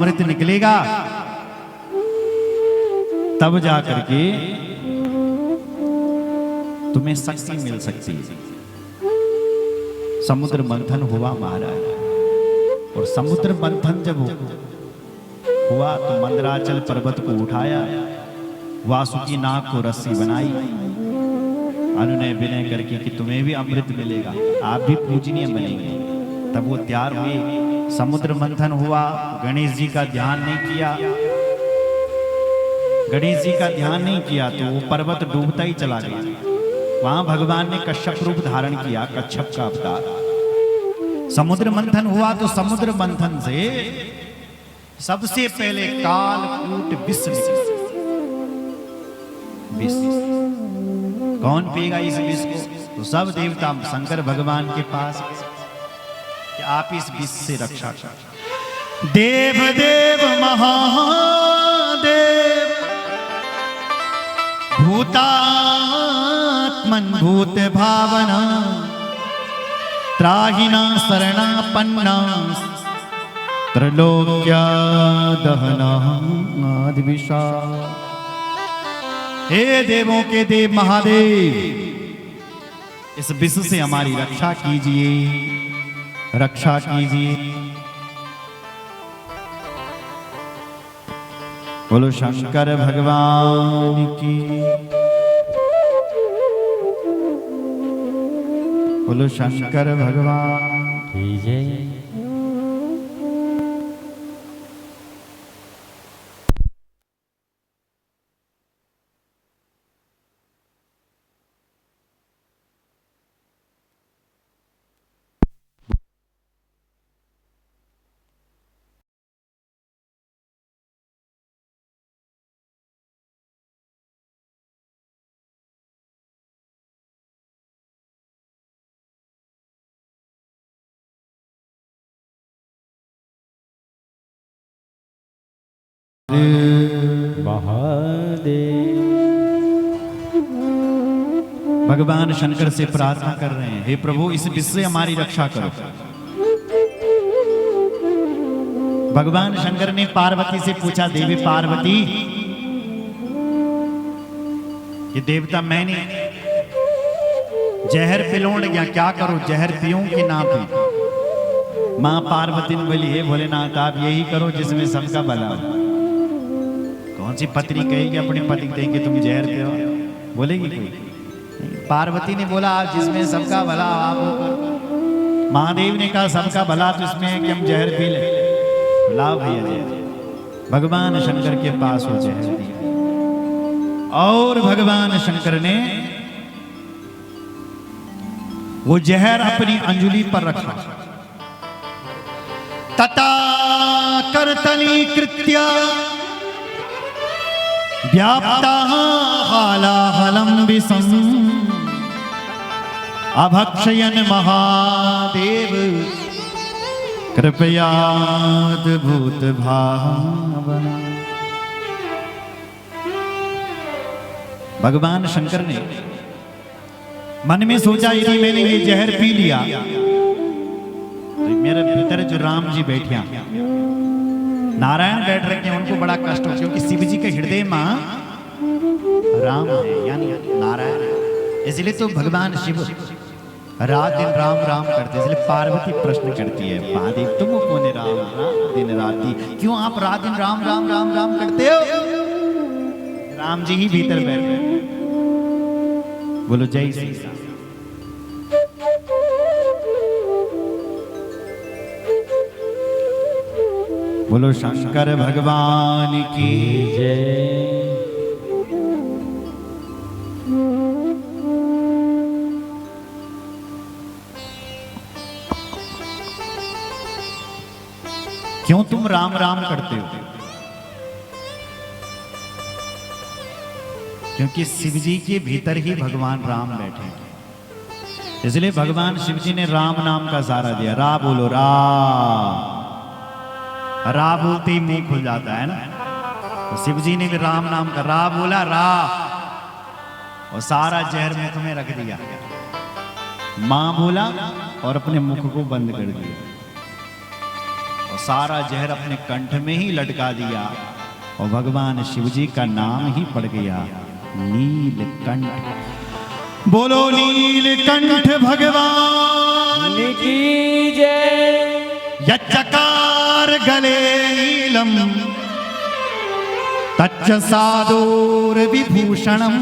अमृत निकलेगा तब जाकर के तुम्हें शक्ति मिल सकती है। समुद्र मंथन हुआ महाराज, और समुद्र मंथन जब हुआ तो मंदराचल पर्वत को उठाया, वासुकी नाग को रस्सी बनाई, अनुनय विनय करके कि तुम्हें भी अमृत मिलेगा, आप भी पूजनीय बनेंगे। तब वो तैयार हुए, समुद्र मंथन हुआ। गणेश जी का ध्यान नहीं किया, गणेश जी का ध्यान नहीं किया तो वो पर्वत डूबता ही चला गया। वहां भगवान ने कश्यप रूप धारण किया, कच्छप का अवतार। समुद्र मंथन हुआ तो समुद्र मंथन से सबसे पहले कालकूट विष निकला। विष कौन पिएगा इस विष को? तो सब देवता शंकर भगवान के पास कि आप इस विष से रक्षा कर। देव देव महादेव भूतात्मन भूत भावना त्राहिना शरणापन्ना त्रैलोक्या दहना आदिविशा। हे देवों के देव महादेव, इस विष से हमारी रक्षा कीजिए, रक्षा कीजिए। बोलो शंकर भगवान की, बोलो शंकर भगवान की जय। महादेव। भगवान शंकर से प्रार्थना कर रहे हैं, हे प्रभु इस विष से हमारी रक्षा करो। भगवान शंकर ने पार्वती से पूछा, देवी पार्वती ये देवता मैंने जहर पिलोड़ गया, क्या करो, जहर पीऊं कि ना पीऊं? मां पार्वती ने बोली, हे भोलेनाथ आप यही करो जिसमें सबका भला हो। कौन सी पत्नी कहेगी अपने पति को देंगे तुम जहर पियो? बोलेगी कोई? पार्वती ने बोला आप जिसमें सबका भला आप। महादेव ने कहा सबका भला तो इसमें है कि हम जहर पी ले। लाओ भैया जहर। भगवान शंकर के पास वो जहर दिया, और भगवान शंकर ने वो जहर अपनी अंजुली पर रखा। तथा करतली कृत्या व्याप्ता हालाहलम विषम अभक्षयन महादेव कृपयाद्भुत भावना। भगवान शंकर ने मन में सोचा यदि मैंने ये जहर पी लिया तो मेरे भीतर जो राम जी बैठे, नारायण बैठ रखे हैं, उनको बड़ा कष्ट हो, क्योंकि शिव जी के हृदय में राम है यानी नारायण है। इसलिए तो भगवान शिव रात दिन राम राम करते, इसलिए पार्वती प्रश्न करती है, महादेव तुम कौन है राम राम दिन राती, क्यों आप रात दिन राम राम राम राम करते हो? राम जी ही भीतर बैठे। बोलो जय श्री राम। बोलो शंकर भगवान की जय। क्यों तुम राम राम करते हो? क्योंकि शिव जी के भीतर ही भगवान राम बैठे हैं, इसलिए भगवान शिव जी ने राम नाम का सहारा दिया। रा बोलो रा, रा बोलते ही मुंह खुल जाता है ना, तो शिव जी ने भी राम नाम का रा बोला, रा, और सारा जहर मुख में रख दिया। मां बोला और अपने मुख को बंद कर दिया। और सारा जहर अपने कंठ में ही लटका दिया और भगवान शिव जी का नाम ही पड़ गया, नीलकंठ। बोलो नीलकंठ भगवान की जय। यच्चकार गले नीलम तच्च सादूर विभूषणम,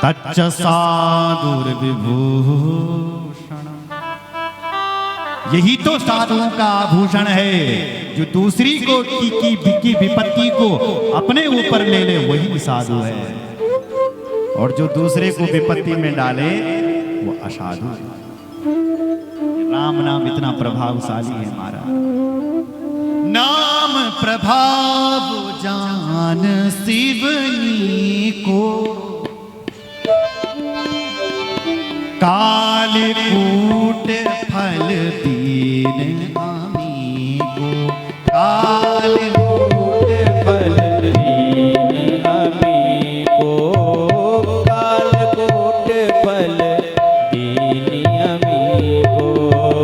तच्च सादूर विभूषणम। यही तो साधुओं का आभूषण है, जो दूसरी को की विपत्ति को अपने ऊपर ले ले वही साधु है, और जो दूसरे को विपत्ति में डाले वो असाधु है। राम नाम इतना प्रभावशाली है हमारा। नाम प्रभाव जान शिवनी को, कालकूट फल दीन आमी को, कालकूट फल दीन आमी को, कालकूट फल दीन आमी को,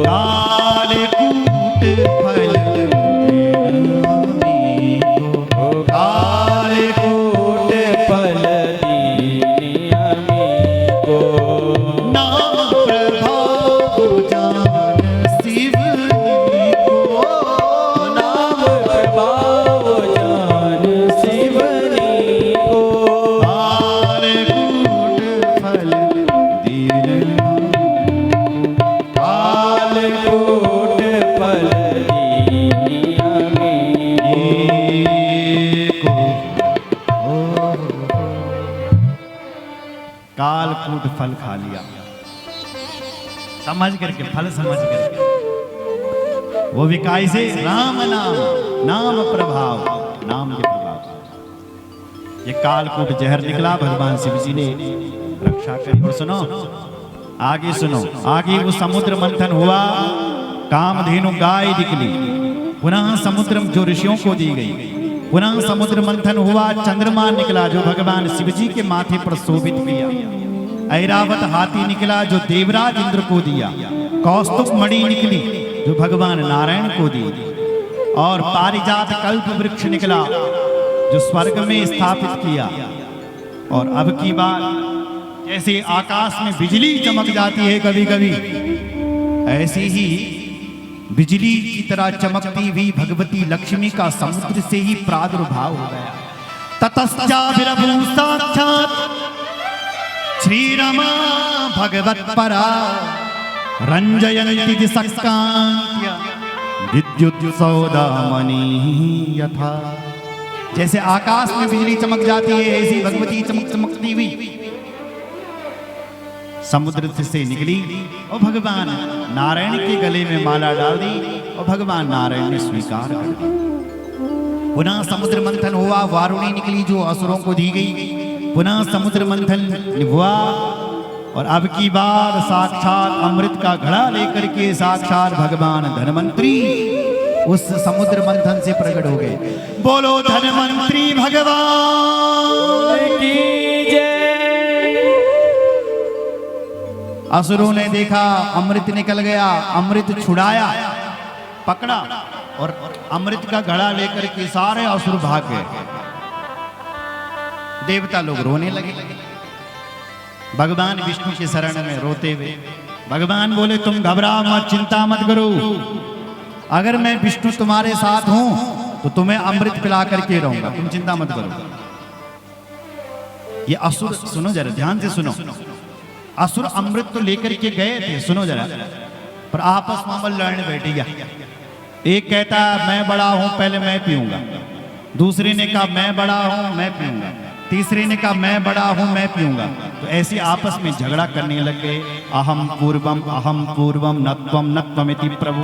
कालकूट फल दीन आमी को, कालकूट फल दीन आमी को। नाम प्रभाव जान शिवनी को, नाम प्रभाव जान शिवनी को, कालकूट फल दीन कालकूट फल दीन आमी को। कालकूट फल खा लिया, समझ करके, फल समझ करके। वो भी कैसे? राम नाम, नाम प्रभाव, नाम के प्रभाव। ये कालकूट जहर निकला, भगवान शिव जी ने रक्षा करी। और सुनो आगे, सुनो आगे। वो समुद्र मंथन हुआ, कामधेनु गाय निकली, पुनः समुद्र जो ऋषियों को दी गई। पुनः समुद्र मंथन हुआ, चंद्रमा निकला जो भगवान शिव जी के माथे पर शोभित किया। ऐरावत हाथी निकला जो देवराज इंद्र को दिया। कौस्तुभ मणि निकली जो भगवान नारायण को दी। और पारिजात कल्प वृक्ष निकला जो स्वर्ग में स्थापित किया। और अब की बात, जैसे आकाश में बिजली चमक जाती है कभी कभी, ऐसी ही बिजली की तरह चमकती हुई भगवती लक्ष्मी का समुद्र से ही प्रादुर्भाव हो गया। ततश्चाभिरभू साक्षात् श्री रमा भगवत परा, रंजयन्ति दिशकान्त्या विद्युत सौदामणि यथा। जैसे आकाश में बिजली चमक जाती है, ऐसी भगवती चमकती हुई समुद्र से निकली और भगवान नारायण के गले में माला डाल दी और भगवान नारायण ने स्वीकार कर दी। पुनः समुद्र मंथन हुआ, वारुणी निकली जो असुरों को दी गई। पुनः समुद्र मंथन हुआ और अब की बार साक्षात अमृत का घड़ा लेकर के साक्षात भगवान धनवंतरी उस समुद्र मंथन से प्रकट हो गए। बोलो धनवंतरी भगवान की जय। असुरों ने देखा अमृत निकल गया, अमृत छुड़ाया, पकड़ा और अमृत का घड़ा लेकर के सारे असुर भाग गए। देवता लोग रोने लगे, भगवान विष्णु के शरण में रोते हुए। भगवान बोले तुम घबराओ मत, चिंता मत करो, अगर मैं विष्णु तुम्हारे साथ हूं तो तुम्हें अमृत पिला करके रहूंगा, तुम चिंता मत करो। ये असुर, सुनो जरा ध्यान से सुनो, असुर अमृत तो लेकर के गए थे, सुनो जरा, पर आपस में लड़ने बैठ गया। एक कहता मैं बड़ा हूं, पहले मैं पीऊंगा। दूसरे ने कहा मैं बड़ा हूं, मैं पीऊंगा। तीसरे ने कहा मैं बड़ा हूं, मैं पीऊंगा। तो ऐसे आपस में झगड़ा करने लग गए। अहम पूर्वम नत्वम नत्वमिति प्रभु।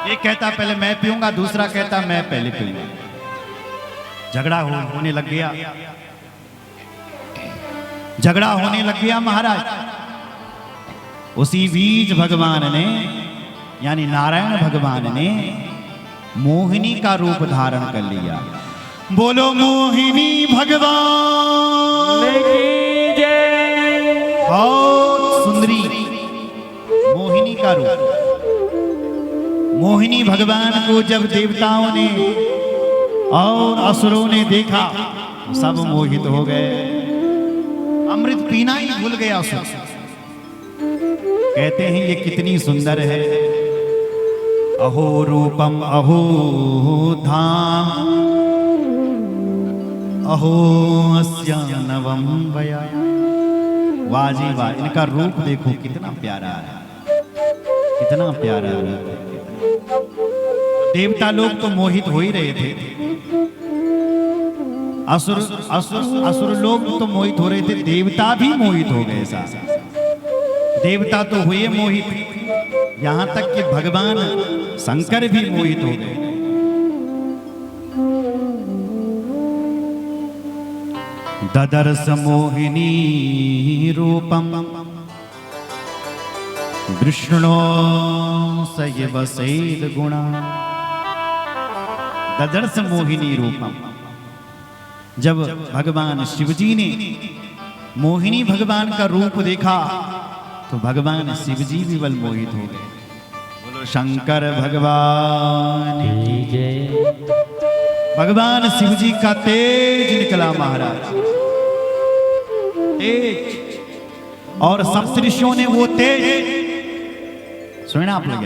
एक कहता पहले मैं पीऊंगा, दूसरा कहता मैं पहले पीऊंगा। झगड़ा होने लग गया, झगड़ा होने लग गया महाराज। उसी बीच भगवान ने, यानी नारायण भगवान ने मोहिनी का रूप धारण कर लिया। बोलो मोहिनी भगवान की जय। बहुत सुंदरी मोहिनी का रूप। मोहिनी भगवान को जब देवताओं ने और असुरों ने देखा सब मोहित हो गए, अमृत पीना ही भूल गया असुर। कहते हैं ये कितनी सुंदर है, अहो रूपम अहो धाम अहो अस्या नवम वया। वाह जी वाह, इनका रूप देखो कितना प्यारा है, कितना प्यारा है। देवता लोग तो मोहित हो ही रहे थे, असुर असुर असुर लोग तो मोहित हो रहे थे, देवता भी मोहित हो गए साथ। देवता तो हुए मोहित, यहां तक कि भगवान शंकर भी मोहित हो गए। ददर्श मोहिनी रूपम विष्णु सयव सेद गुणा। ददर्श मोहिनी रूपम, जब भगवान शिवजी ने मोहिनी भगवान का रूप देखा तो भगवान शिवजी भी बल मोहित हो गए। बोलो शंकर भगवान की जय। भगवान शिवजी का तेज निकला महाराज, तेज, और सप्तऋषियों ने वो तेज सुना आप लोग।